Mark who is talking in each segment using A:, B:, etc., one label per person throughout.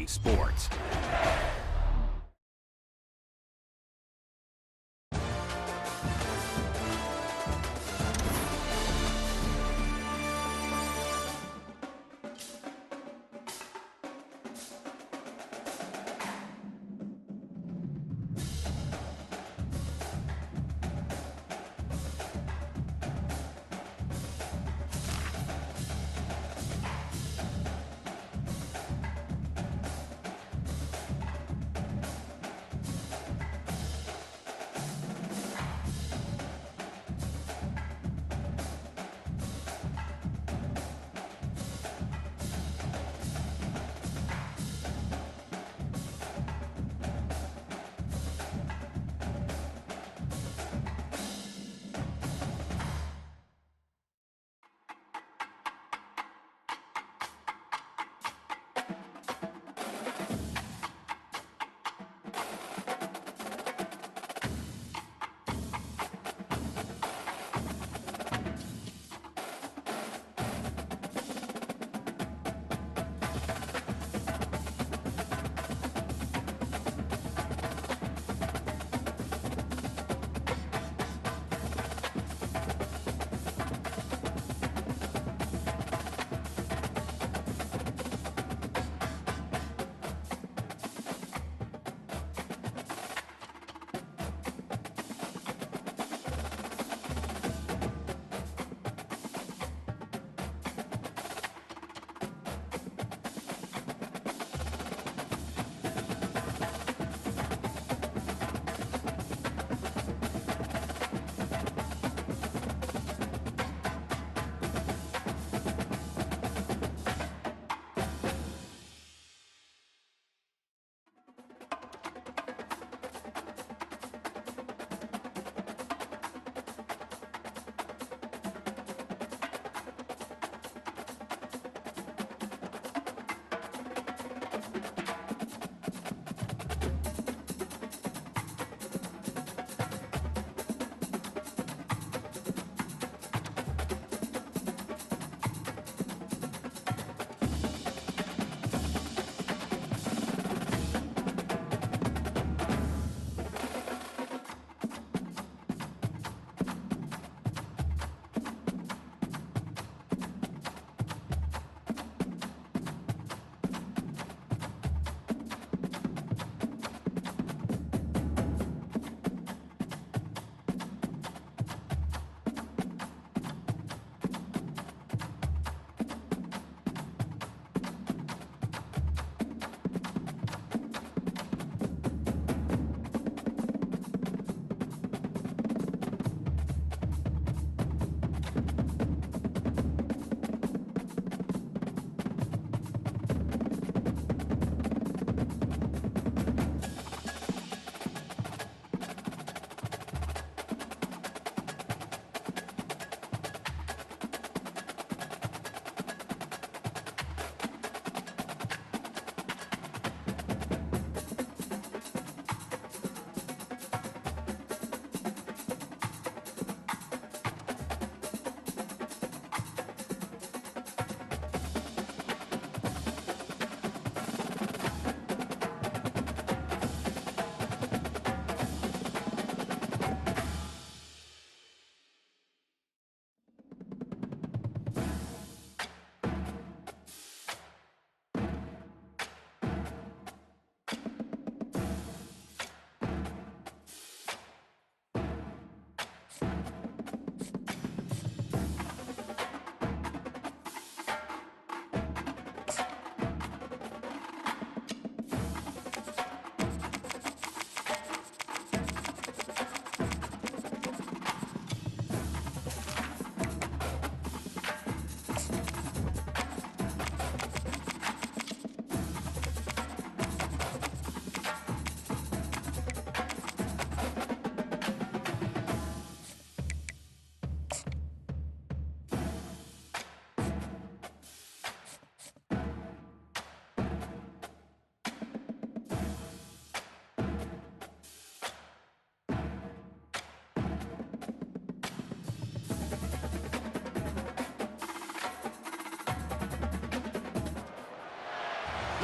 A: Talking Sports.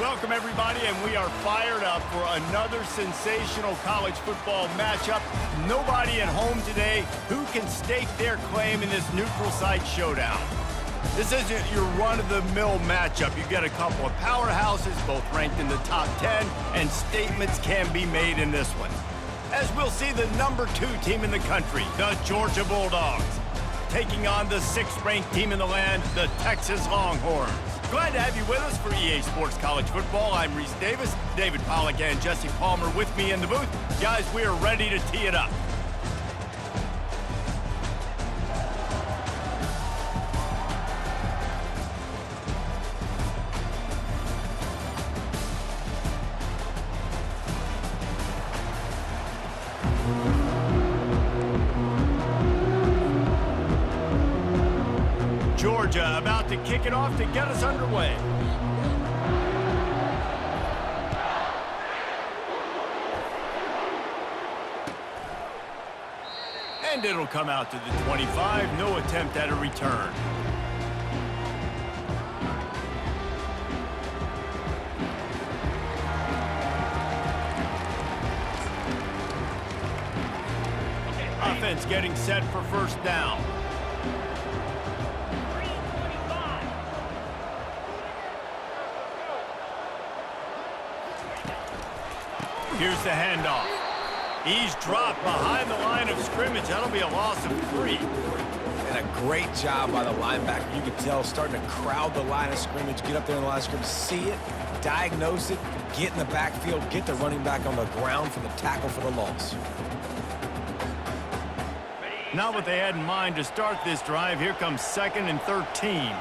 A: Welcome, everybody, and we are fired up for another sensational college football matchup. Nobody at home today who can stake their claim in this neutral site showdown. This isn't your run-of-the-mill matchup. You get a couple of powerhouses, both ranked in the top 10, and statements can be made in this one. As we'll see the number 2 team in the country, the Georgia Bulldogs, taking on the 6th-ranked team in the land, the Texas Longhorns. Glad to have you with us for EA Sports College Football. I'm Reese Davis, David Pollack and Jesse Palmer with me in the booth. Guys, we are ready to tee it up. Georgia about to kick it off to get us underway. And it'll come out to the 25. No attempt at a return. Offense getting set for first down. Here's the handoff. He's dropped behind the line of scrimmage. That'll be a loss of 3.
B: And a great job by the linebacker. You can tell starting to crowd the line of scrimmage, get up there in the line of scrimmage, see it, diagnose it, get in the backfield, get the running back on the ground for the tackle for the loss.
A: Not what they had in mind to start this drive. Here comes 2nd and 13.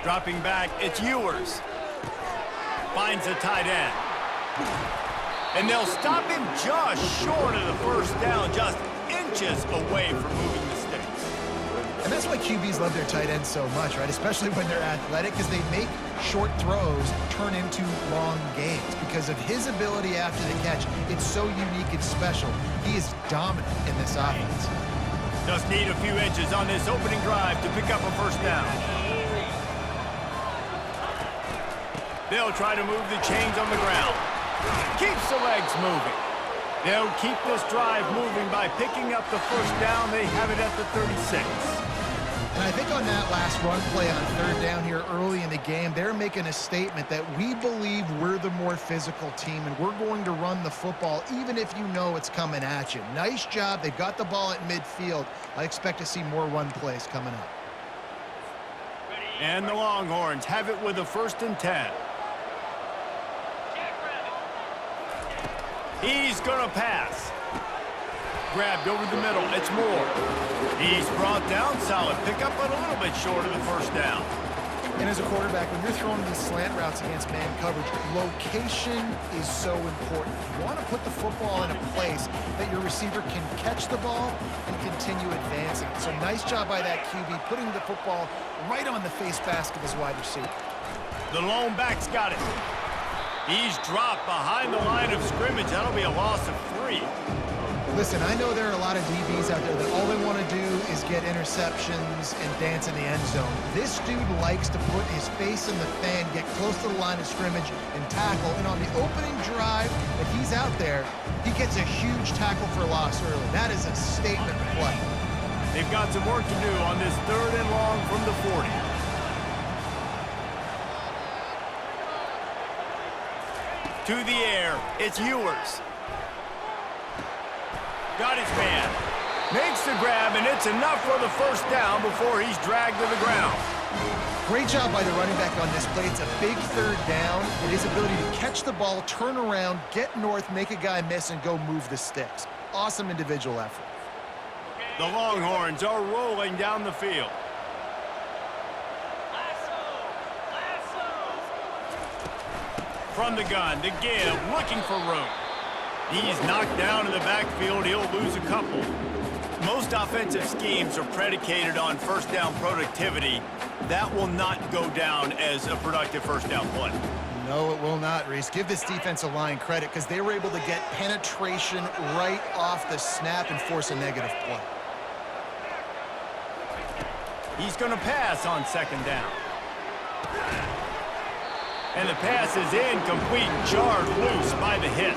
A: Dropping back, it's Ewers. Finds a tight end. And they'll stop him just short of the first down, just inches away from moving the sticks.
C: And that's why QBs love their tight ends so much, right? Especially when they're athletic, because they make short throws turn into long gains. Because of his ability after the catch, it's so unique and special. He is dominant in this offense.
A: Just need a few inches on this opening drive to pick up a first down. They'll try to move the chains on the ground. Keeps the legs moving. They'll keep this drive moving by picking up the first down. They have it at the 36.
C: And I think on that last run play on 3rd down here early in the game, they're making a statement that we believe we're the more physical team and we're going to run the football even if you know it's coming at you. Nice job. They've got the ball at midfield. I expect to see more run plays coming up.
A: And the Longhorns have it with a 1st and 10. He's going to pass. Grabbed over the middle. It's Moore. He's brought down. Solid pickup, but a little bit short of the first down.
C: And as a quarterback, when you're throwing these slant routes against man coverage, location is so important. You want to put the football in a place that your receiver can catch the ball and continue advancing. So nice job by that QB, putting the football right on the face mask of his wide receiver.
A: The lone back's got it. He's dropped behind the line of scrimmage. That'll be a loss of 3.
C: Listen, I know there are a lot of DBs out there that all they want to do is get interceptions and dance in the end zone. This dude likes to put his face in the fan, get close to the line of scrimmage, and tackle. And on the opening drive, if he's out there, he gets a huge tackle for loss early. That is a statement play.
A: They've got some work to do on this 3rd and long from the 40. To the air, it's Ewers. Got his man. Makes the grab, and it's enough for the first down before he's dragged to the ground.
C: Great job by the running back on this play. It's a big 3rd down, and his ability to catch the ball, turn around, get north, make a guy miss, and go move the sticks. Awesome individual effort.
A: The Longhorns are rolling down the field. From the gun, to give, looking for room. He's knocked down in the backfield. He'll lose a couple. Most offensive schemes are predicated on first down productivity. That will not go down as a productive first down play.
C: No, it will not, Reese. Give this defensive line credit because they were able to get penetration right off the snap and force a negative play.
A: He's going to pass on second down. And the pass is incomplete, jarred loose by the hit.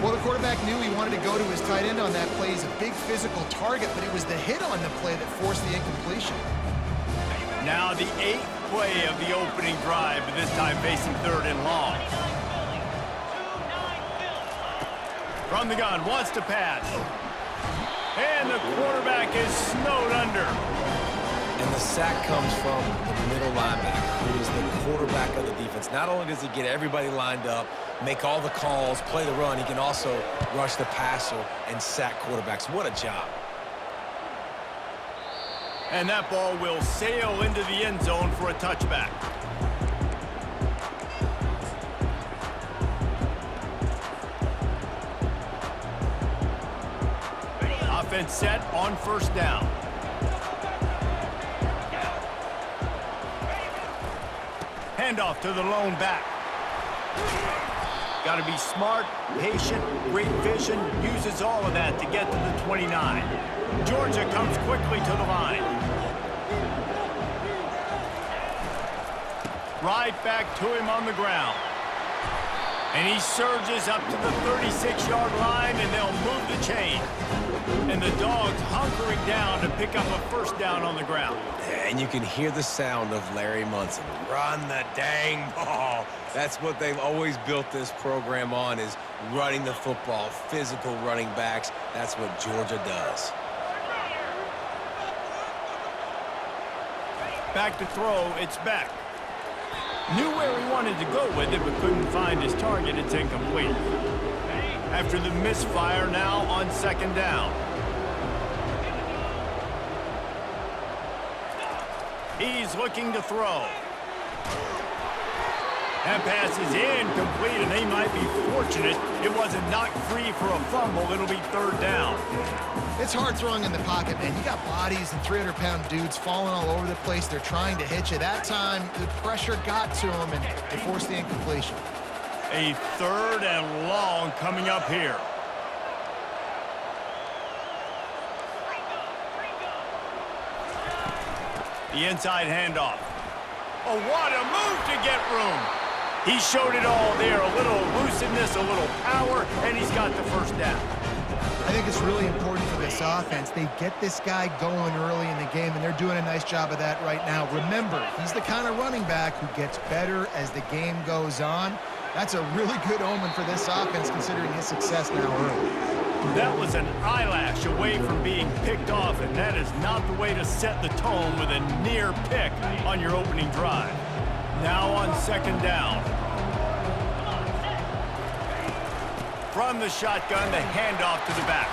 C: Well, the quarterback knew he wanted to go to his tight end on that play. He's a big physical target, but it was the hit on the play that forced the incompletion.
A: Now the 8th play of the opening drive, but this time facing third and long. From the gun, wants to pass. And the quarterback is snowed under.
B: And the sack comes from the middle linebacker, who is the quarterback of the defense. Not only does he get everybody lined up, make all the calls, play the run, he can also rush the passer and sack quarterbacks. What a job.
A: And that ball will sail into the end zone for a touchback. Offense set on first down. Handoff to the lone back. Got to be smart, patient, great vision, uses all of that to get to the 29. Georgia comes quickly to the line. Right back to him on the ground. And he surges up to the 36-yard line, and they'll move the chain. And the Dogs hunkering down to pick up a first down on the ground.
B: And you can hear the sound of Larry Munson. Run the dang ball. That's what they've always built this program on, is running the football, physical running backs. That's what Georgia does.
A: Back to throw, it's Beck. Knew where he wanted to go with it, but couldn't find his target. It's incomplete. After the misfire, now on second down. He's looking to throw. That pass is incomplete, and they might be fortunate it wasn't knocked free for a fumble. It'll be third down.
C: It's hard throwing in the pocket, man. You got bodies and 300-pound dudes falling all over the place. They're trying to hit you. That time, the pressure got to them, and they forced the incompletion.
A: A third and long coming up here. The inside handoff. Oh, what a move to get room. He showed it all there. A little elusiveness, a little power, and he's got the first down.
C: I think it's really important for this offense. They get this guy going early in the game, and they're doing a nice job of that right now. Remember, he's the kind of running back who gets better as the game goes on. That's a really good omen for this offense, considering his success now early.
A: That was an eyelash away from being picked off, and that is not the way to set the tone with a near pick on your opening drive. Now on second down. From the shotgun, the handoff to the back.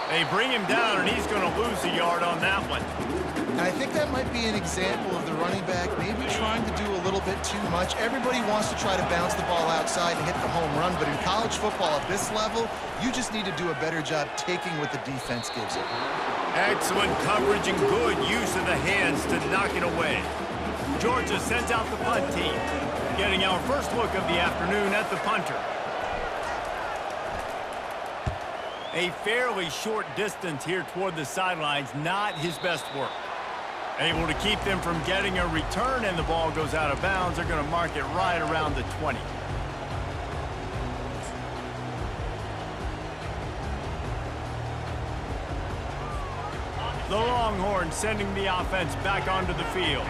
A: They bring him down, and he's going to lose a yard on that one.
C: And I think that might be an example of the running back maybe trying to do a little bit too much. Everybody wants to try to bounce the ball outside and hit the home run, but in college football at this level, you just need to do a better job taking what the defense gives you.
A: Excellent coverage and good use of the hands to knock it away. Georgia sends out the punt team, getting our first look of the afternoon at the punter. A fairly short distance here toward the sidelines, not his best work. Able to keep them from getting a return, and the ball goes out of bounds. They're going to mark it right around the 20. The Longhorns sending the offense back onto the field.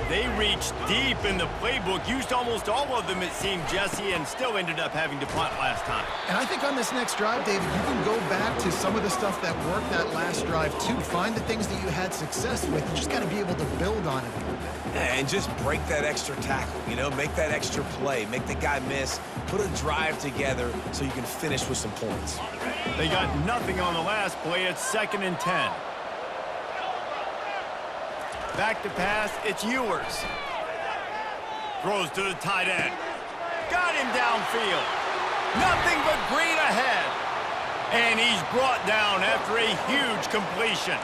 A: They reached deep in the playbook, used almost all of them, it seemed, Jesse, and still ended up having to punt last time.
C: And I think on this next drive, David, you can go back to some of the stuff that worked that last drive, too. Find the things that you had success with. You just got to be able to build on it a little bit.
B: And just break that extra tackle, you know, make that extra play, make the guy miss, put a drive together so you can finish with some points.
A: They got nothing on the last play. It's 2nd and 10. Back to pass, it's Ewers. Throws to the tight end. Got him downfield. Nothing but green ahead. And he's brought down after a huge completion.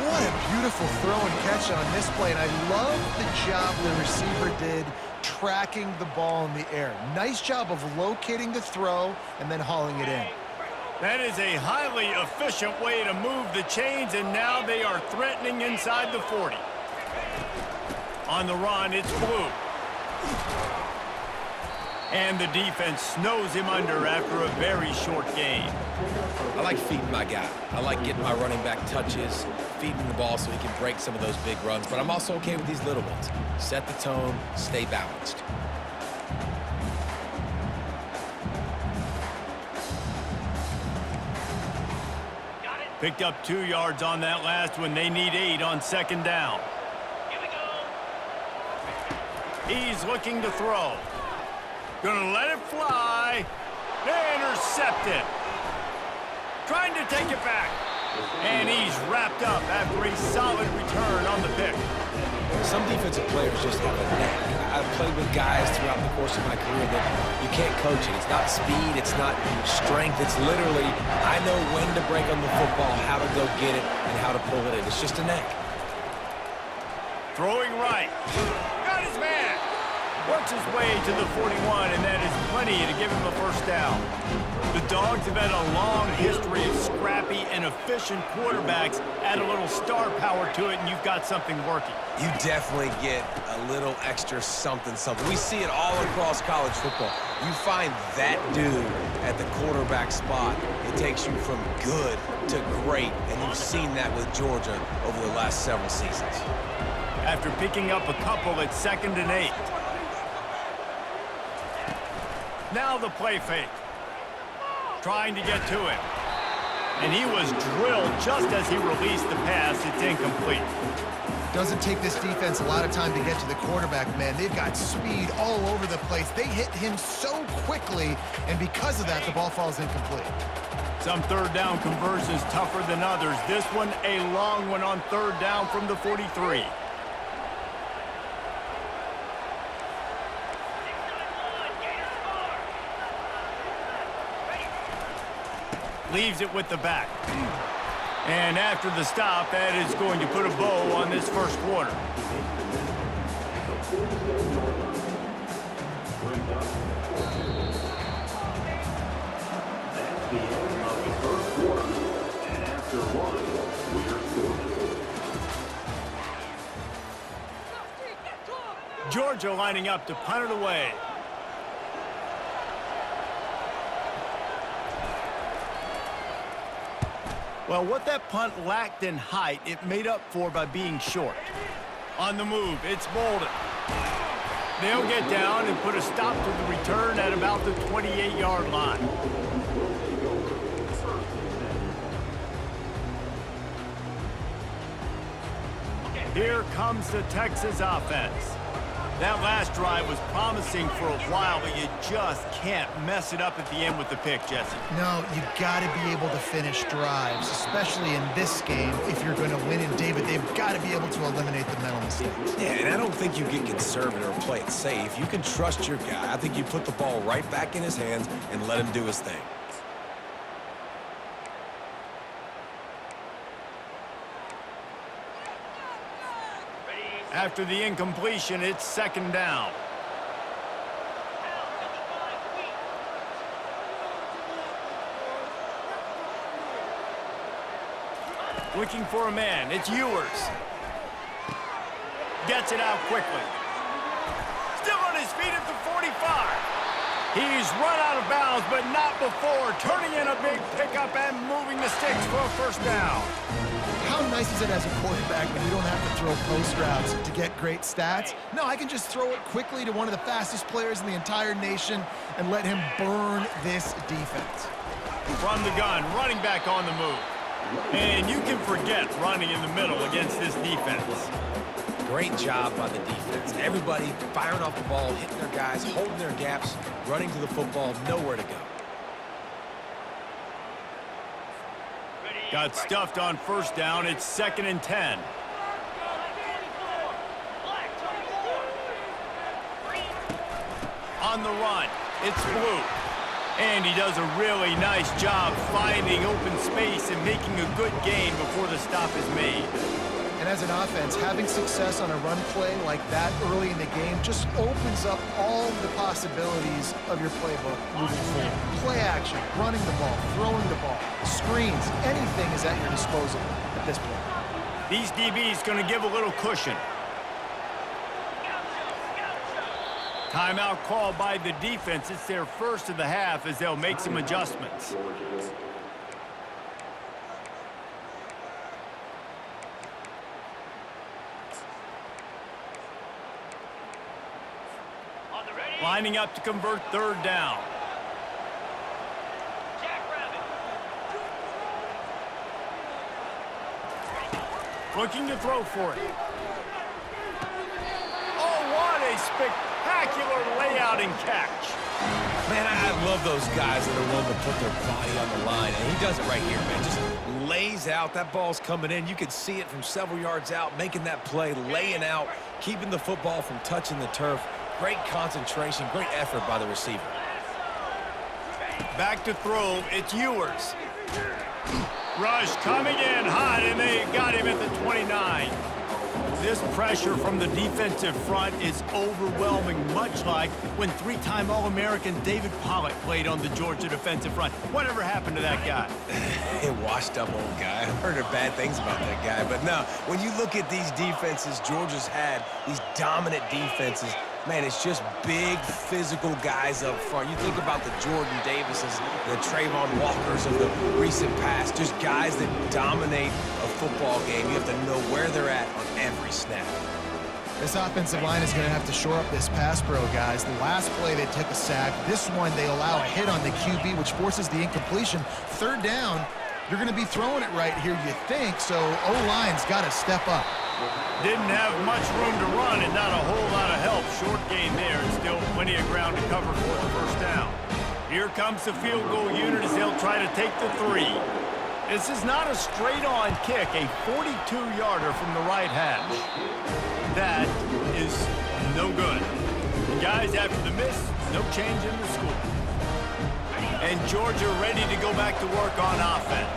C: What a beautiful throw and catch on this play, and I love the job the receiver did tracking the ball in the air. Nice job of locating the throw and then hauling it in.
A: That is a highly efficient way to move the chains, and now they are threatening inside the 40. On the run, it's Blue. And the defense snows him under after a very short gain.
B: I like feeding my guy. I like getting my running back touches, feeding the ball so he can break some of those big runs, but I'm also okay with these little ones. Set the tone, stay balanced.
A: Picked up 2 yards on that last one. They need 8 on second down. He's looking to throw. Gonna let it fly. Intercepted. Trying to take it back. And he's wrapped up after a solid return on the pick.
B: Some defensive players just have a knack. I've played with guys throughout the course of my career that you can't coach it. It's not speed, it's not strength. It's literally, I know when to break on the football, how to go get it, and how to pull it in. It's just a knack.
A: Throwing right. Got his man. Works his way to the 41, and that is plenty to give him a first down. The Dogs have had a long history of scrappy and efficient quarterbacks. Add a little star power to it, and you've got something working.
B: You definitely get a little extra something. We see it all across college football. You find that dude at the quarterback spot, it takes you from good to great, and you've seen that with Georgia over the last several seasons.
A: After picking up a couple at 2nd and 8. Now the play fake. Trying to get to him. And he was drilled just as he released the pass. It's incomplete.
C: Doesn't take this defense a lot of time to get to the quarterback, man. They've got speed all over the place. They hit him so quickly, and because of that, the ball falls incomplete.
A: Some third down conversions tougher than others. This one, a long one on 3rd down from the 43. Leaves it with the back. And after the stop, that is going to put a bow on this first quarter. Georgia lining up to punt it away. Well, what that punt lacked in height, it made up for by being short. On the move, it's Bolden. They'll get down and put a stop to the return at about the 28-yard line. Here comes the Texas offense. That last drive was promising for a while, but you just can't mess it up at the end with the pick, Jesse.
C: No, you got to be able to finish drives, especially in this game. If you're going to win in David, they've got to be able to eliminate the mental mistakes.
B: Yeah, and I don't think you get conservative or play it safe. You can trust your guy. I think you put the ball right back in his hands and let him do his thing.
A: After the incompletion, it's 2nd down. Looking for a man. It's Ewers. Gets it out quickly. Still on his feet at the 45. He's run out of bounds, but not before turning in a big pickup and moving the sticks for a first down.
C: How nice is it as a quarterback when you don't have to throw post routes to get great stats? No, I can just throw it quickly to one of the fastest players in the entire nation and let him burn this defense.
A: From the gun, running back on the move. And you can forget running in the middle against this defense.
B: Great job by the defense. Everybody firing off the ball, hitting their guys, holding their gaps, running to the football, nowhere to go.
A: Got stuffed on first down. It's 2nd and 10. On the run, it's Blue. And he does a really nice job finding open space and making a good gain before the stop is made.
C: And as an offense, having success on a run play like that early in the game just opens up all the possibilities of your playbook moving forward. Play action, running the ball, throwing the ball, screens, anything is at your disposal at this point.
A: These DBs going to give a little cushion. Timeout called by the defense. It's their first of the half as they'll make some adjustments. Lining up to convert third down. Looking to throw for it. Oh, what a spectacular layout and catch.
B: Man, I love those guys that are willing to put their body on the line, and he does it right here, man. Just lays out. That ball's coming in. You can see it from several yards out, making that play, laying out, keeping the football from touching the turf. Great concentration, great effort by the receiver.
A: Back to throw, it's Ewers. Rush coming in hot, and they got him at the 29. This pressure from the defensive front is overwhelming, much like when three-time All-American David Pollack played on the Georgia defensive front. Whatever happened to that guy?
B: A washed-up old guy. I've heard bad things about that guy. But no, when you look at these defenses Georgia's had, these dominant defenses, man, it's just big, physical guys up front. You think about the Jordan Davises, the Trayvon Walkers of the recent past, just guys that dominate a football game. You have to know where they're at on every snap.
C: This offensive line is going to have to shore up this pass pro, guys. The last play they took a sack. This one they allow a hit on the QB, which forces the incompletion. Third down, you're going to be throwing it right here, you think, so O-line's got to step up.
A: Didn't have much room to run and not a whole lot of help. Short gain there and still plenty of ground to cover for the first down. Here comes the field goal unit as they'll try to take the 3. This is not a straight-on kick, a 42-yarder from the right hash. That is no good. And guys, after the miss, no change in the score. And Georgia ready to go back to work on offense.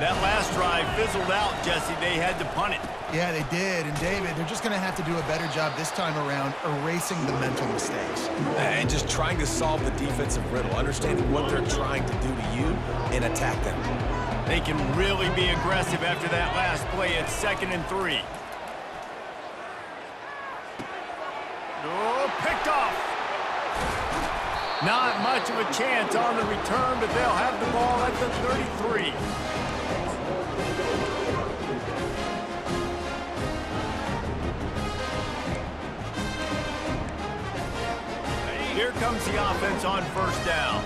A: That last drive fizzled out, Jesse. They had to punt it.
C: Yeah, they did. And, David, they're just going to have to do a better job this time around erasing the mental mistakes.
B: And just trying to solve the defensive riddle, understanding what they're trying to do to you and attack them.
A: They can really be aggressive after that last play. It's 2nd and 3. Oh, picked off. Not much of a chance on the return, but they'll have the ball at the 33. Here comes the offense on first down.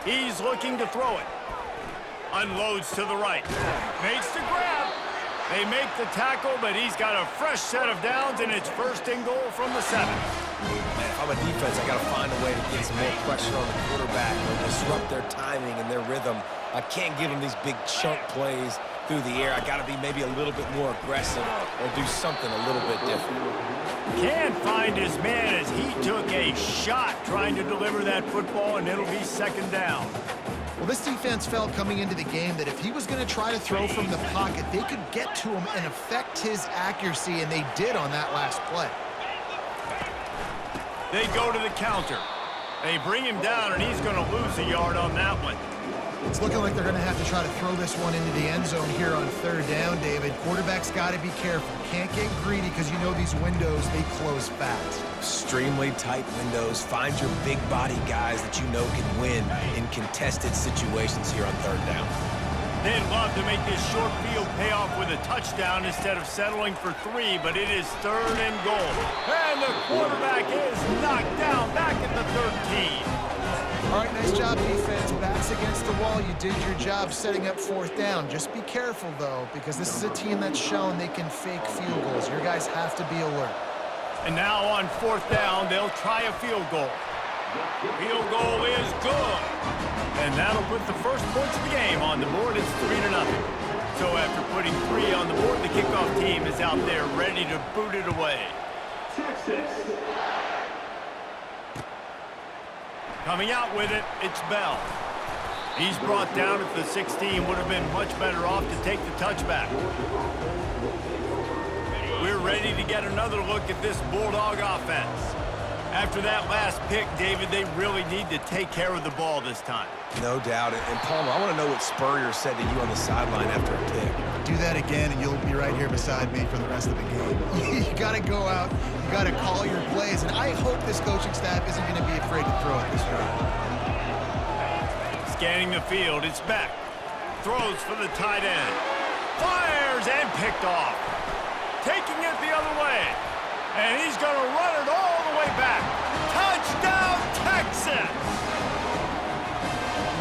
A: He's looking to throw it. Unloads to the right. Makes the grab. They make the tackle, but he's got a fresh set of downs, and it's 1st and goal from the 7.
B: Man, if I'm a defense, I got to find a way to get some more pressure on the quarterback or disrupt their timing and their rhythm. I can't give them these big chunk plays through the air. I got to be maybe a little bit more aggressive or do something a little bit different.
A: Can't find his man as he took a shot trying to deliver that football, and it'll be 2nd down.
C: Well, this defense felt coming into the game that if he was going to try to throw from the pocket, they could get to him and affect his accuracy, and they did on that last play.
A: They go to the counter. They bring him down, and he's going to lose a yard on that one.
C: It's looking like they're going to have to try to throw this one into the end zone here on 3rd down, David. Quarterback's got to be careful. Can't get greedy because you know these windows, they close fast.
B: Extremely tight windows. Find your big body guys that you know can win in contested situations here on 3rd down.
A: They'd love to make this short field pay off with a touchdown instead of settling for 3, but it is 3rd and goal. And the quarterback is knocked down back at the 13.
C: All right, nice job, defense. Backs against the wall. You did your job setting up 4th down. Just be careful, though, because this is a team that's shown they can fake field goals. Your guys have to be alert.
A: And now on 4th down, they'll try a field goal. Field goal is good. And that'll put the first points of the game on the board. It's 3-0. So after putting 3 on the board, the kickoff team is out there ready to boot it away. Coming out with it, it's Bell. He's brought down at the 16, would have been much better off to take the touchback. We're ready to get another look at this Bulldog offense. After that last pick, David, they really need to take care of the ball this time.
B: No doubt. And Palmer, I want to know what Spurrier said to you on the sideline after a pick.
C: Do that again, and you'll be right here beside me for the rest of the game. You got to go out. You got to call your plays, and I hope this coaching staff isn't going to be afraid to throw it this way.
A: Scanning the field, it's Beck. Throws for the tight end. Fires and picked off. Taking it the other way. And he's going to run it all the way back. Touchdown, Texas!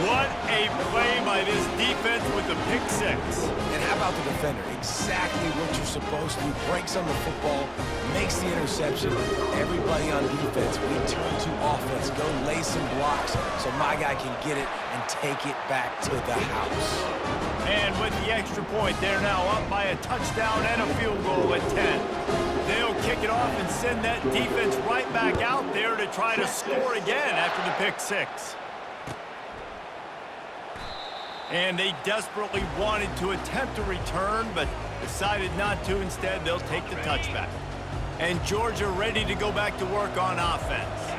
A: What a play by this defense with the pick 6.
B: And how about the defender? Exactly what you're supposed to. Breaks on the football, makes the interception. Everybody on defense, we turn to offense. Go lay some blocks so my guy can get it and take it back to the house.
A: And with the extra point, they're now up by a touchdown and a field goal at 10. They'll kick it off and send that defense right back out there to try to score again after the pick 6. And they desperately wanted to attempt a return, but decided not to. Instead, they'll take the touchback. And Georgia ready to go back to work on offense.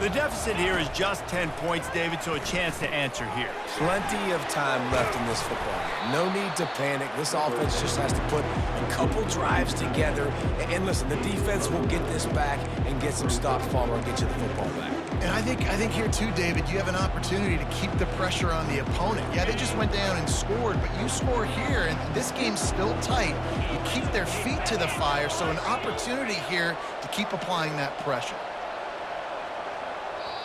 A: The deficit here is just 10 points, David, so a chance to answer here.
B: Plenty of time left in this football game. No need to panic. This offense just has to put a couple drives together. And listen, the defense will get this back and get some stops, Palmer, and get you the football back.
C: And I think here too, David, you have an opportunity to keep the pressure on the opponent. Yeah, they just went down and scored, but you score here, and this game's still tight. You keep their feet to the fire, so an opportunity here to keep applying that pressure.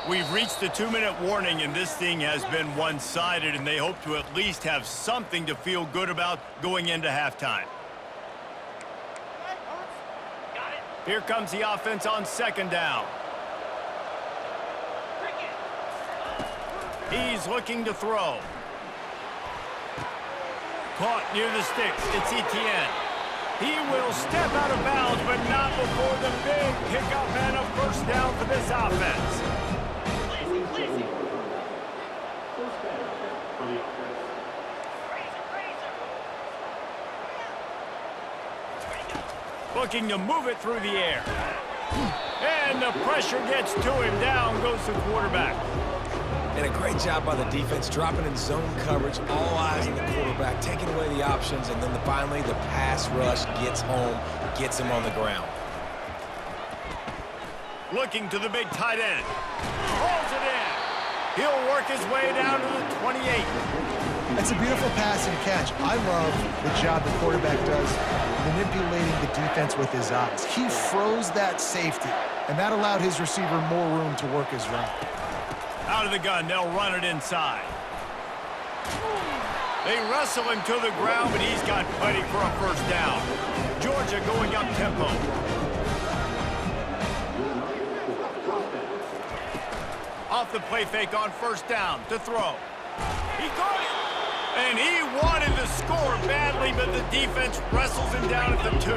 A: We've reached the 2-minute warning, and this thing has been one-sided, and they hope to at least have something to feel good about going into halftime. Here comes the offense on 2nd down. He's looking to throw. Caught near the sticks. It's Etienne. He will step out of bounds, but not before the big pickup and a first down for this offense. Looking to move it through the air. And the pressure gets to him. Down goes the quarterback.
B: And a great job by the defense, dropping in zone coverage, all eyes on the quarterback, taking away the options, and then finally the pass rush gets home, gets him on the ground.
A: Looking to the big tight end. Pulls it in. He'll work his way down to the 28.
C: That's a beautiful pass and catch. I love the job the quarterback does manipulating the defense with his eyes. He froze that safety, and that allowed his receiver more room to work his route.
A: Out of the gun, they'll run it inside. They wrestle him to the ground, but he's got plenty for a first down. Georgia going up tempo. Off the play fake on first down to throw. He caught it. And he wanted to score badly, but the defense wrestles him down at the 2.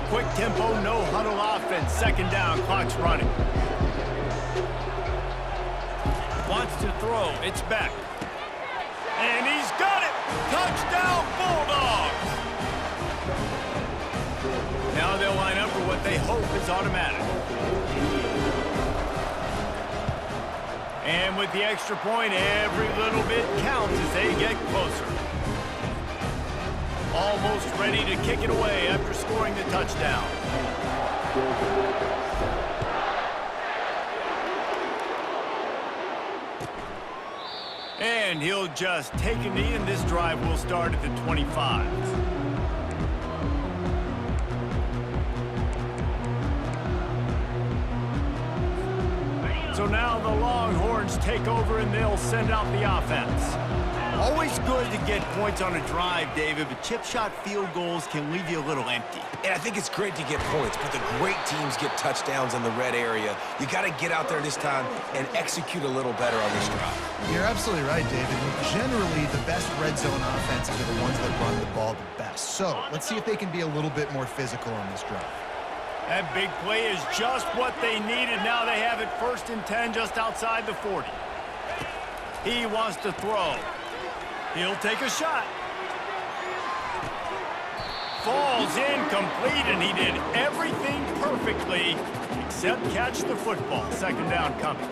A: Quick tempo, no huddle offense. 2nd down, clock's running. Wants to throw. It's Beck. And he's got it. Touchdown, Bulldogs. Now they'll line up for what they hope is automatic. And with the extra point, every little bit counts as they get closer. Almost ready to kick it away after scoring the touchdown. And he'll just take a knee, and this drive will start at the 25. So now the Longhorns take over, and they'll send out the offense. Always It's good to get points on a drive, David, but chip shot field goals can leave you a little empty.
B: And I think it's great to get points, but the great teams get touchdowns in the red area. You got to get out there this time and execute a little better on this drive.
C: You're absolutely right, David. Generally, the best red zone offenses are the ones that run the ball the best. So let's see if they can be a little bit more physical on this drive.
A: That big play is just what they needed. Now they have it 1st and 10 just outside the 40. He wants to throw. He'll take a shot. Falls incomplete, and he did everything perfectly except catch the football. 2nd down coming.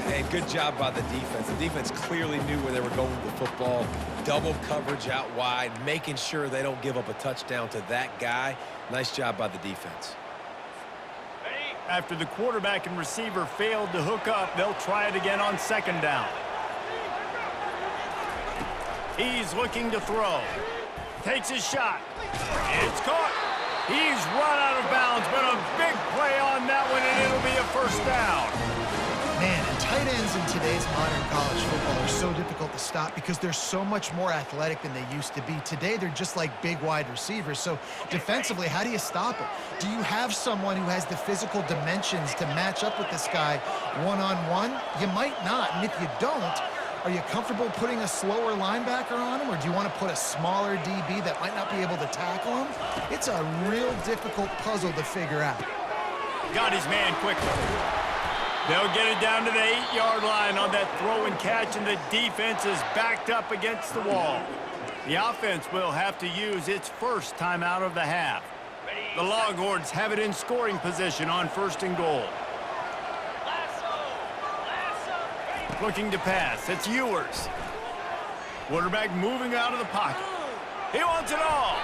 B: Hey, good job by the defense. The defense clearly knew where they were going with the football. Double coverage out wide, making sure they don't give up a touchdown to that guy. Nice job by the defense.
A: After the quarterback and receiver failed to hook up, they'll try it again on 2nd down. He's looking to throw. Takes his shot. It's caught. He's run out of bounds, but a big play on that one, and it'll be a 1st down.
C: Man, and tight ends in today's modern college football are so difficult to stop because they're so much more athletic than they used to be. Today, they're just like big wide receivers. So defensively, how do you stop it? Do you have someone who has the physical dimensions to match up with this guy one-on-one? You might not, and if you don't, are you comfortable putting a slower linebacker on him, or do you want to put a smaller DB that might not be able to tackle him? It's a real difficult puzzle to figure out.
A: Got his man quickly. They'll get it down to the 8-yard line on that throw and catch, and the defense is backed up against the wall. The offense will have to use its 1st timeout of the half. The Longhorns have it in scoring position on 1st and goal. Looking to pass. It's Ewers. Quarterback moving out of the pocket. He wants it all.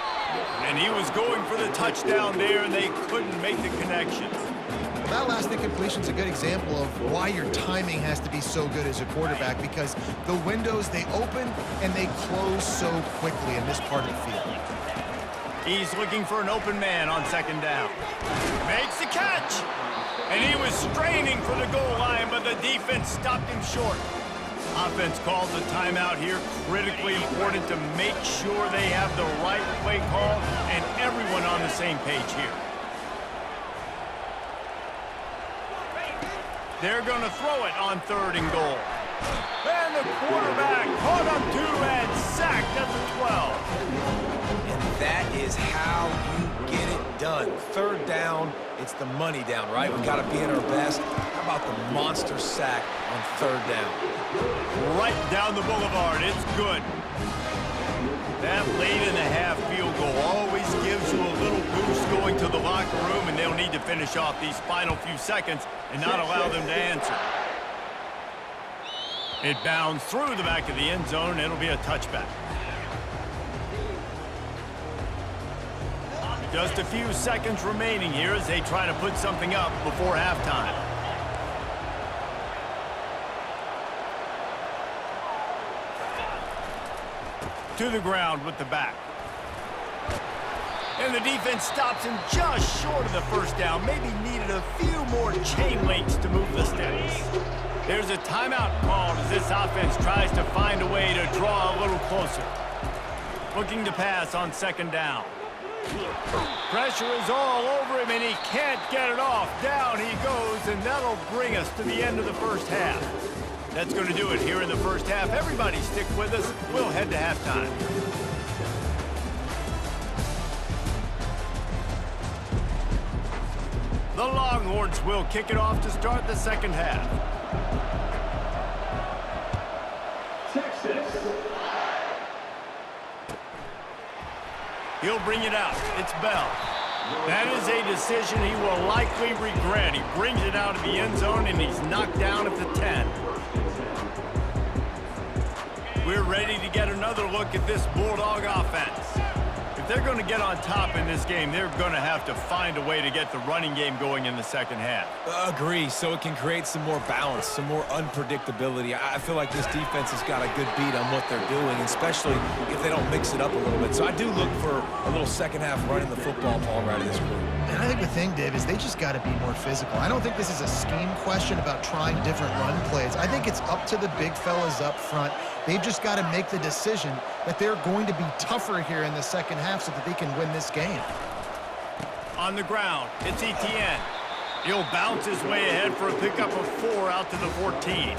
A: And he was going for the touchdown there, and they couldn't make the connection.
C: Well, that last incompletion is a good example of why your timing has to be so good as a quarterback, because the windows, they open and they close so quickly in this part of the field.
A: He's looking for an open man on 2nd down. Makes the catch. And he was straining for the goal line, but the defense stopped him short. Offense calls a timeout here. Critically important to make sure they have the right play call and everyone on the same page here. They're going to throw it on 3rd and goal. And the quarterback caught up to and sacked at the 12.
B: And that is how you get it done. 3rd down, it's the money down, right? We got to be at our best. How about the monster sack on 3rd down?
A: Right down the boulevard. It's good. That late in the half field goal always gives you a little boost going to the locker room, and they'll need to finish off these final few seconds and not allow them to answer. It bounds through the back of the end zone, and it'll be a touchback. Just a few seconds remaining here as they try to put something up before halftime. To the ground with the back. And the defense stops him just short of the 1st down. Maybe needed a few more chain links to move the sticks. There's a timeout called as this offense tries to find a way to draw a little closer. Looking to pass on 2nd down. Pressure is all over him, and he can't get it off. Down he goes, and that'll bring us to the end of the 1st half. That's going to do it here in the 1st half. Everybody stick with us. We'll head to halftime. The Longhorns will kick it off to start the 2nd half. He'll bring it out. It's Bell. That is a decision he will likely regret. He brings it out of the end zone, and he's knocked down at the 10. We're ready to get another look at this Bulldog offense. If they're going to get on top in this game, they're going to have to find a way to get the running game going in the 2nd half.
B: Agree, so it can create some more balance, some more unpredictability. I feel like this defense has got a good beat on what they're doing, especially if they don't mix it up a little bit. So I do look for a little 2nd half running the football ball right in this group.
C: And I think the thing, Dave, is they just got to be more physical. I don't think this is a scheme question about trying different run plays. I think it's up to the big fellas up front. They've just got to make the decision that they're going to be tougher here in the second half so that they can win this game.
A: On the ground, it's Etienne. He'll bounce his way ahead for a pickup of 4 out to the 14.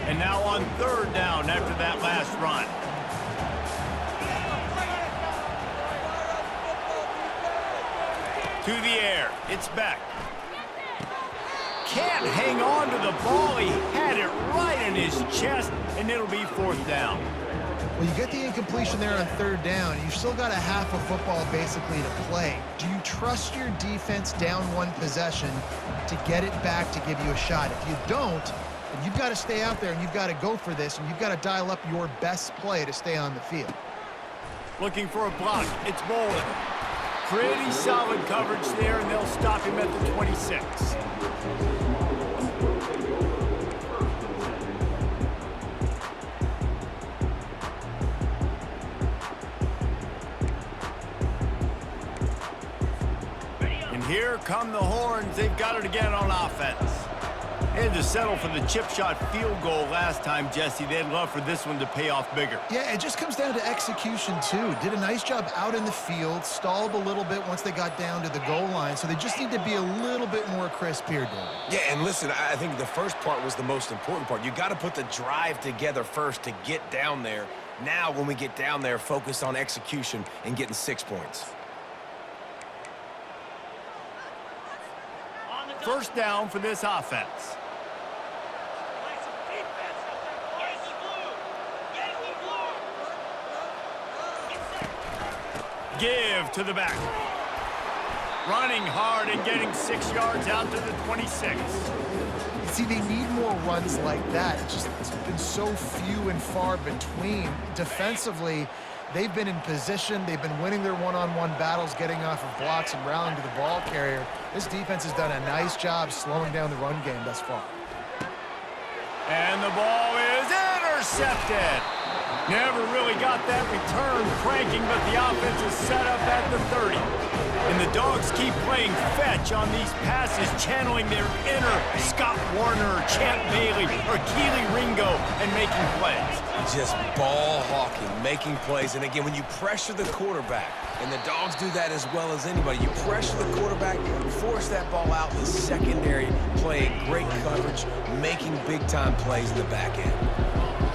A: And now on 3rd down after that last run. To the air, it's Beck. Can't hang on to the ball. He had it right in his chest, and it'll be 4th down.
C: Well, you get the incompletion there on 3rd down. You've still got a half of football basically to play. Do you trust your defense down 1 possession to get it back to give you a shot? If you don't, then you've got to stay out there and you've got to go for this, and you've got to dial up your best play to stay on the field.
A: Looking for a block. It's Bolden. Pretty solid coverage there, and they'll stop him at the 26. And here come the horns. They've got it again on offense. They had to settle for the chip shot field goal last time, Jesse. They'd love for this one to pay off bigger.
C: Yeah, it just comes down to execution, too. Did a nice job out in the field, stalled a little bit once they got down to the goal line, so they just need to be a little bit more crisp here, David.
B: Yeah, and listen, I think the first part was the most important part. You got to put the drive together first to get down there. Now, when we get down there, focus on execution and getting 6 points.
A: 1st down for this offense. Give to the back. Running hard and getting 6 yards out to the 26.
C: See, they need more runs like that. It's been so few and far between. Defensively, they've been in position. They've been winning their one-on-one battles, getting off of blocks and rallying to the ball carrier. This defense has done a nice job slowing down the run game thus far.
A: And the ball is intercepted. Never really got that return cranking, but the offense is set up at the 30. And the Dogs keep playing fetch on these passes, channeling their inner Scott Warner, or Champ Bailey, or Keely Ringo, and making plays.
B: Just ball hawking, making plays. And again, when you pressure the quarterback, and the Dogs do that as well as anybody, you pressure the quarterback, force that ball out in the secondary, playing great coverage, making big-time plays in the back end.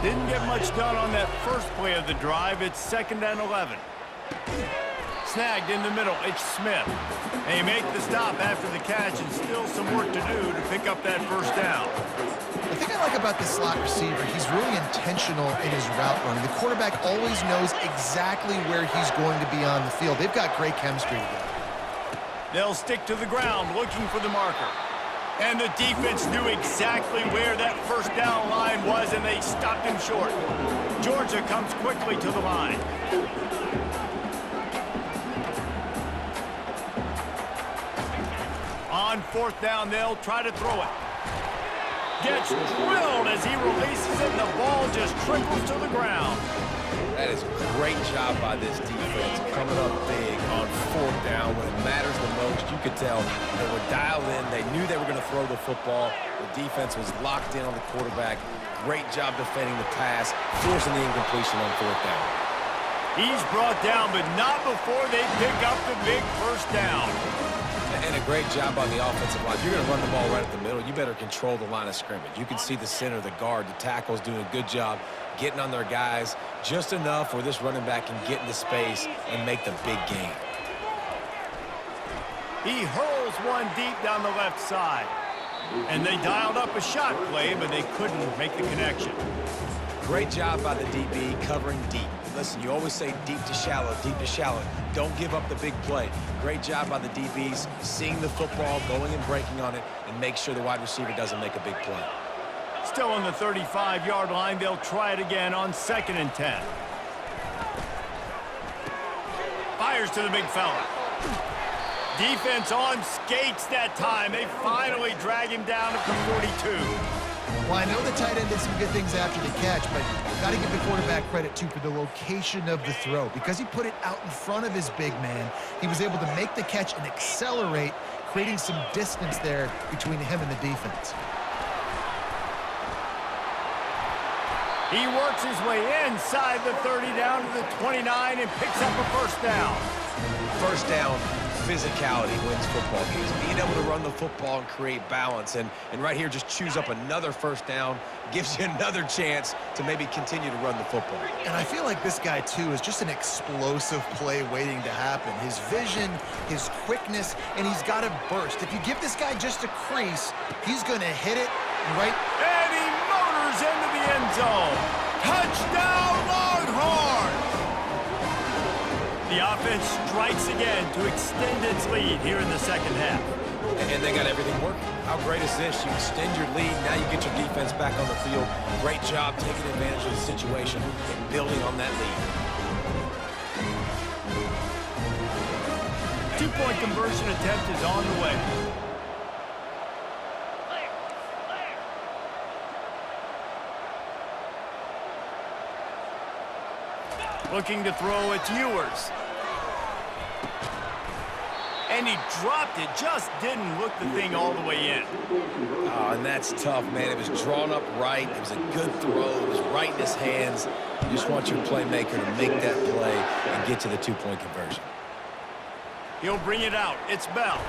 A: Didn't get much done on that first play of the drive. It's 2nd and 11. Snagged in the middle, it's Smith. They make the stop after the catch, and still some work to do to pick up that 1st down.
C: The thing I like about this slot receiver, he's really intentional in his route running. The quarterback always knows exactly where he's going to be on the field. They've got great chemistry together.
A: They'll stick to the ground looking for the marker. And the defense knew exactly where that 1st down line was, and they stopped him short. Georgia comes quickly to the line. On 4th down, they'll try to throw it. Gets drilled as he releases it, and the ball just trickles to the ground.
B: That is a great job by this defense, coming up big on 4th down when it matters the most. You could tell they were dialed in. They knew they were going to throw the football. The defense was locked in on the quarterback. Great job defending the pass, forcing the incompletion on 4th down.
A: He's brought down, but not before they pick up the big 1st down.
B: And a great job on the offensive line. If you're going to run the ball right at the middle, you better control the line of scrimmage. You can see the center, the guard, the tackle's doing a good job getting on their guys just enough where this running back can get into space and make the big game.
A: He hurls one deep down the left side. And they dialed up a shot play, but they couldn't make the connection.
B: Great job by the DB covering deep. Listen, you always say deep to shallow, deep to shallow. Don't give up the big play. Great job by the DBs, seeing the football, going and breaking on it, and make sure the wide receiver doesn't make a big play.
A: Still on the 35-yard line, they'll try it again on 2nd and 10. Fires to the big fella. Defense on skates that time. They finally drag him down at the 42.
C: Well, I know the tight end did some good things after the catch, but got to give the quarterback credit, too, for the location of the throw. Because he put it out in front of his big man, he was able to make the catch and accelerate, creating some distance there between him and the defense.
A: He works his way inside the 30 down to the 29 and picks up a first down.
B: First down, physicality wins football games. Being able to run the football and create balance. And right here, just choose up another first down, gives you another chance to maybe continue to run the football.
C: And I feel like this guy, too, is just an explosive play waiting to happen. His vision, his quickness, and he's got a burst. If you give this guy just a crease, he's going to hit it right.
A: And he motors into the end zone. Touchdown, Longhorns! The offense strikes again to extend its lead here in the second half.
B: And they got everything working. How great is this? You extend your lead, now you get your defense back on the field. Great job taking advantage of the situation and building on that lead.
A: Two-point conversion attempt is on the way. Looking to throw, it's Ewers. And he dropped it, just didn't look the thing all the way in.
B: Oh, and that's tough, man. It was drawn up right. It was a good throw. It was right in his hands. You just want your playmaker to make that play and get to the two-point conversion.
A: He'll bring it out. It's Bell.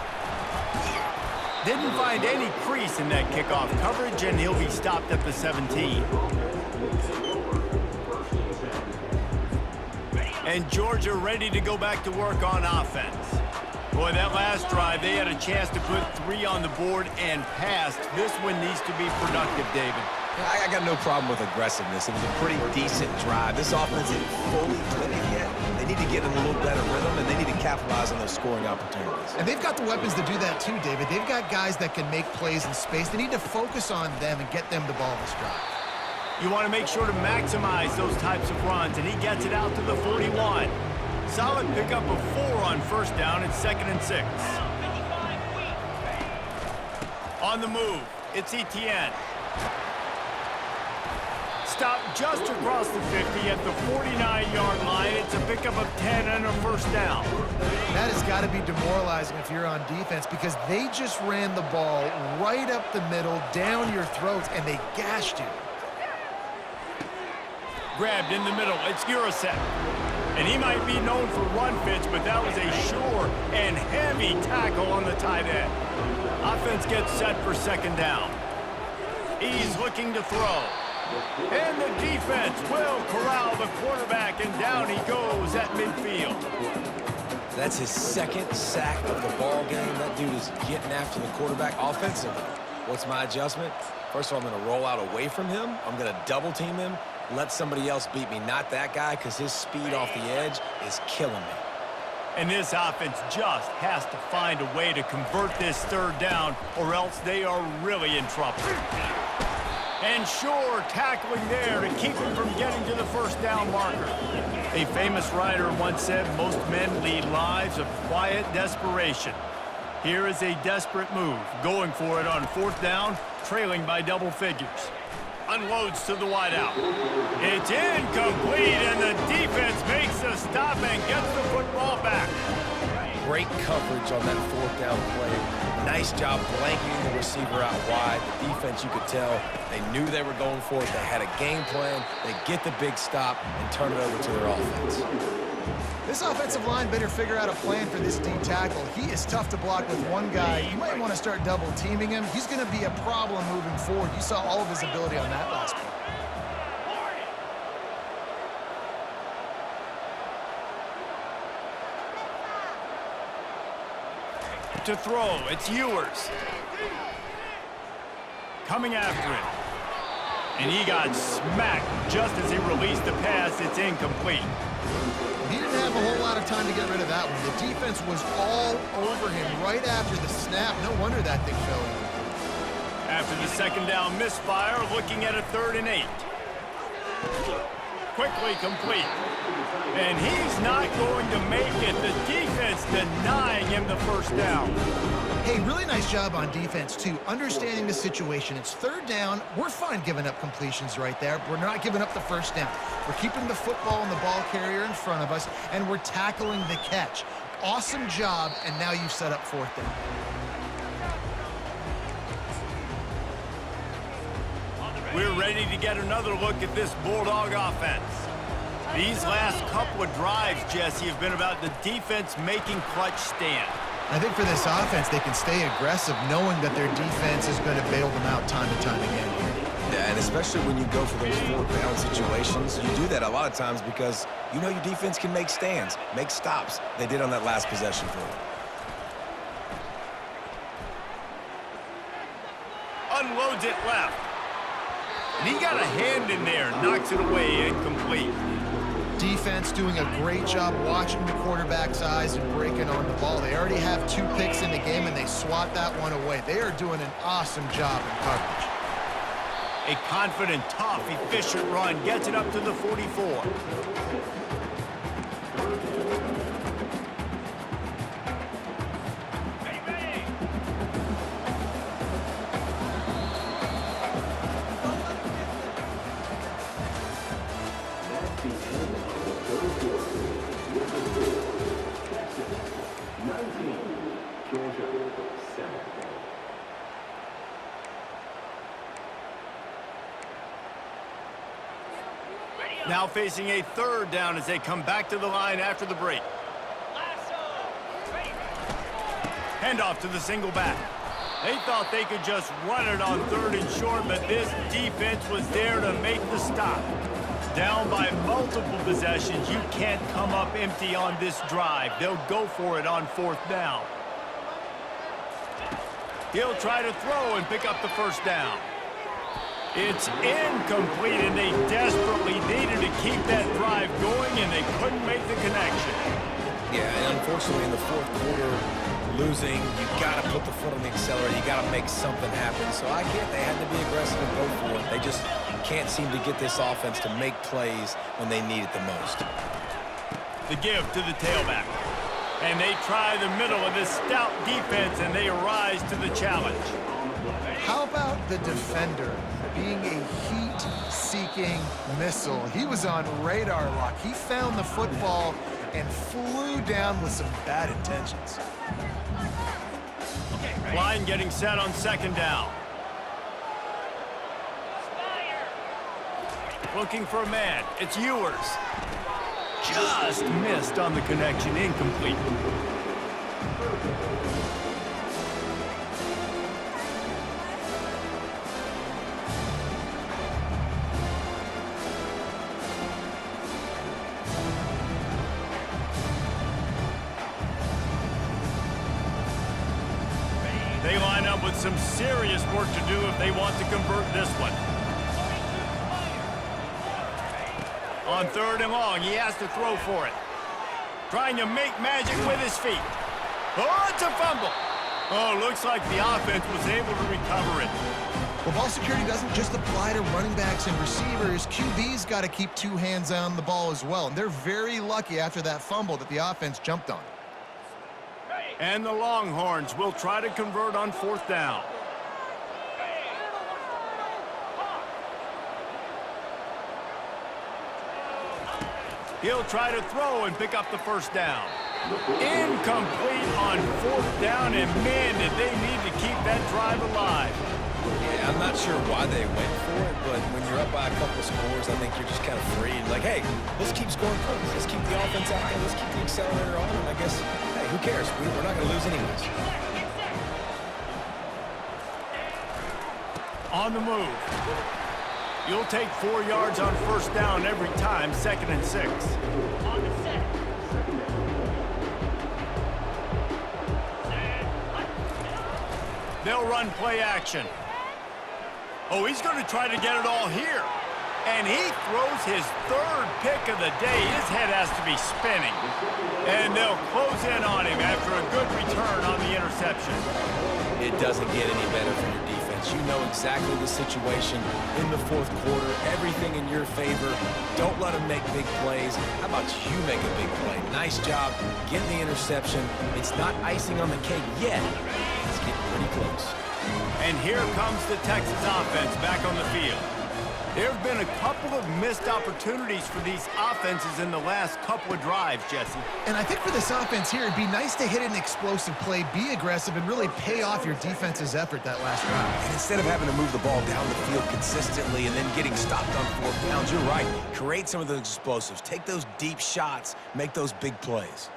A: Didn't find any crease in that kickoff coverage, and he'll be stopped at the 17. And Georgia ready to go back to work on offense. Boy, that last drive, they had a chance to put 3 on the board and passed. This one needs to be productive, David.
B: I got no problem with aggressiveness. It was a pretty decent drive. This offense isn't fully clicking yet. They need to get in a little better rhythm, and they need to capitalize on those scoring opportunities.
C: And they've got the weapons to do that too, David. They've got guys that can make plays in space. They need to focus on them and get them the ball this drive.
A: You want to make sure to maximize those types of runs, and he gets it out to the 41. Solid pickup of 4 on first down and 2nd and 6. On the move, it's Etienne. Stopped just across the 50 at the 49-yard line. It's a pickup of 10 and a first down.
C: That has got to be demoralizing if you're on defense because they just ran the ball right up the middle, down your throats, and they gashed you.
A: Grabbed in the middle, it's Urasek. And he might be known for run fits, but that was a sure and heavy tackle on the tight end. Offense gets set for 2nd down. He's looking to throw. And the defense will corral the quarterback, and down he goes at midfield.
B: That's his 2nd sack of the ball game. That dude is getting after the quarterback offensively. What's my adjustment? First of all, I'm going to roll out away from him. I'm going to double team him. Let somebody else beat me, not that guy, because his speed off the edge is killing me.
A: And this offense just has to find a way to convert this 3rd down, or else they are really in trouble. And sure, tackling there to keep him from getting to the first down marker. A famous writer once said, most men lead lives of quiet desperation. Here is a desperate move, going for it on 4th down, trailing by double figures. Unloads to the wideout. It's incomplete, and the defense makes the stop and gets the football back.
B: Great coverage on that 4th down play. Nice job blanketing the receiver out wide. The defense, you could tell, they knew they were going for it. They had a game plan. They get the big stop and turn it over to their offense.
C: This offensive line better figure out a plan for this D tackle. He is tough to block with one guy. You might want to start double teaming him. He's going to be a problem moving forward. You saw all of his ability on that last play.
A: To throw, it's Ewers. Coming after him. And he got smacked just as he released the pass. It's incomplete.
C: He didn't have a whole lot of time to get rid of that one. The defense was all over him right after the snap. No wonder that thing fell in.
A: After the 2nd down misfire, looking at a 3rd and 8. Quickly complete. And he's not going to make it. The defense denying him the first down.
C: Hey, really nice job on defense, too, understanding the situation. It's third down. We're fine giving up completions right there. We're not giving up the first down. We're keeping the football and the ball carrier in front of us, and we're tackling the catch. Awesome job, and now you've set up fourth down.
A: We're ready to get another look at this Bulldog offense. These last couple of drives, Jesse, have been about the defense making clutch stand.
C: I think for this offense, they can stay aggressive knowing that their defense is going to bail them out time and time again here.
B: Yeah, and especially when you go for those fourth down situations, you do that a lot of times because you know your defense can make stands, make stops. They did on that last possession for you.
A: Unloads it left. And he got a hand in there, knocks it away, incomplete.
C: Defense doing a great job watching the quarterback's eyes and breaking on the ball. They already have 2 picks in the game, and they swat that one away. They are doing an awesome job in coverage.
A: A confident, tough, efficient run gets it up to the 44. Now facing a third down as they come back to the line after the break. Handoff to the single back. They thought they could just run it on third and short, but this defense was there to make the stop. Down by multiple possessions, you can't come up empty on this drive. They'll go for it on fourth down. He'll try to throw and pick up the first down. It's incomplete, and they desperately needed to keep that drive going, and they couldn't make the connection.
B: Yeah, and unfortunately in the fourth quarter, losing, you got to put the foot on the accelerator. You got to make something happen. So I get they had to be aggressive and go for it. They just can't seem to get this offense to make plays when they need it the most.
A: The give to the tailback. And they try the middle of this stout defense, and they rise to the challenge.
C: How about the defender being a heat-seeking missile? He was on radar lock. He found the football and flew down with some bad intentions.
A: Line getting set on second down. Looking for a man. It's Ewers. Just missed on the connection. Incomplete. They line up with some serious work to do if they want to convert this one. On third and long, he has to throw for it. Trying to make magic with his feet. Oh, it's a fumble. Oh, looks like the offense was able to recover it.
C: Well, ball security doesn't just apply to running backs and receivers. QB's got to keep 2 hands on the ball as well. And they're very lucky after that fumble that the offense jumped on.
A: And the Longhorns will try to convert on fourth down. He'll try to throw and pick up the first down. Incomplete on fourth down, and man, did they need to keep that drive alive.
B: Yeah, I'm not sure why they went for it, but when you're up by a couple scores, I think you're just kind of free. Like, hey, let's keep scoring points. Let's keep the offense out there. Let's keep the accelerator on. And I guess, hey, who cares? We're not going to lose anyways.
A: On the move. You'll take 4 yards on first down every time, 2nd and 6. On the set. They'll run play action. Oh, he's going to try to get it all here. And he throws his 3rd pick of the day. His head has to be spinning. And they'll close in on him after a good return on the interception.
B: It doesn't get any better for your defense. offense, you know exactly the situation in the fourth quarter. Everything in your favor. Don't let them make big plays. How about you make a big play? Nice job getting the interception. It's not icing on the cake yet. It's getting pretty close.
A: And here comes the Texas offense back on the field. There have been a couple of missed opportunities for these offenses in the last couple of drives, Jesse.
C: And I think for this offense here, it'd be nice to hit an explosive play, be aggressive, and really pay off your defense's effort that last drive.
B: And instead of having to move the ball down the field consistently and then getting stopped on 4 downs, you're right. Create some of those explosives. Take those deep shots. Make those big plays.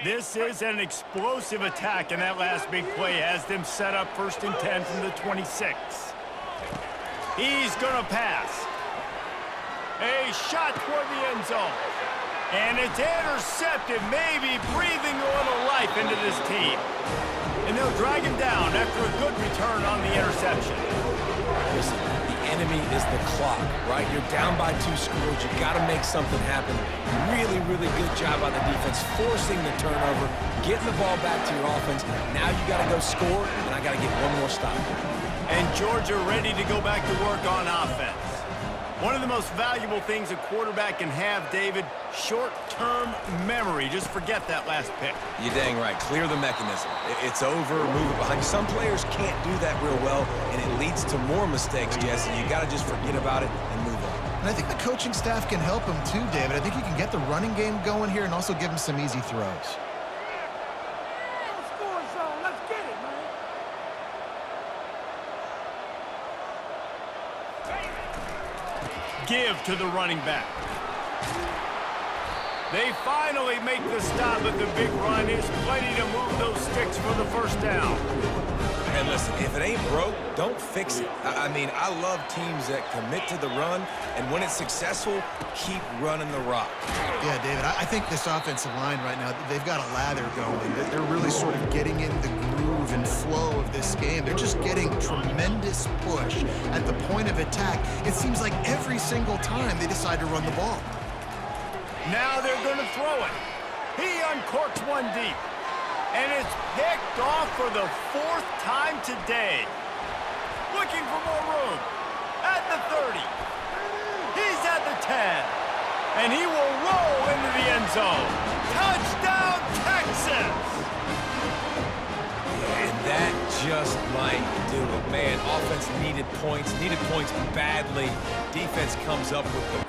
A: This is an explosive attack, and that last big play has them set up 1st and 10 from the 26. He's going to pass. A shot toward the end zone. And it's intercepted, maybe breathing a little life into this team. And they'll drag him down after a good return on the interception.
B: Listen, the enemy is the clock, right? You're down by 2 scores. You got to make something happen. Really, really good job by the defense, forcing the turnover, getting the ball back to your offense. Now you got to go score, and I got to get one more stop.
A: And Georgia ready to go back to work on offense. One of the most valuable things a quarterback can have, David, short-term memory. Just forget that last pick.
B: You're dang right. Clear the mechanism. It's over. Move it behind you. Some players can't do that real well, and it leads to more mistakes, Jesse. You got to just forget about it and move on.
C: And I think the coaching staff can help him too, David. I think you can get the running game going here and also give him some easy throws.
A: Give to the running back. They finally make the stop, but the big run is plenty to move those sticks for the 1st down.
B: And listen, if it ain't broke, don't fix it. I mean, I love teams that commit to the run, and when it's successful, keep running the rock.
C: Yeah, David, I think this offensive line right now, they've got a lather going. They're really sort of getting in the groove and flow of this game. They're just getting tremendous push at the point of attack. It seems like every single time they decide to run the ball.
A: Now they're going to throw it. He uncorks one deep. And it's picked off for the 4th time today. Looking for more room. At the 30. He's at the 10. And he will roll into the end zone. Touchdown, Texas!
B: And that just might do it. Man, offense needed points badly. Defense comes up with the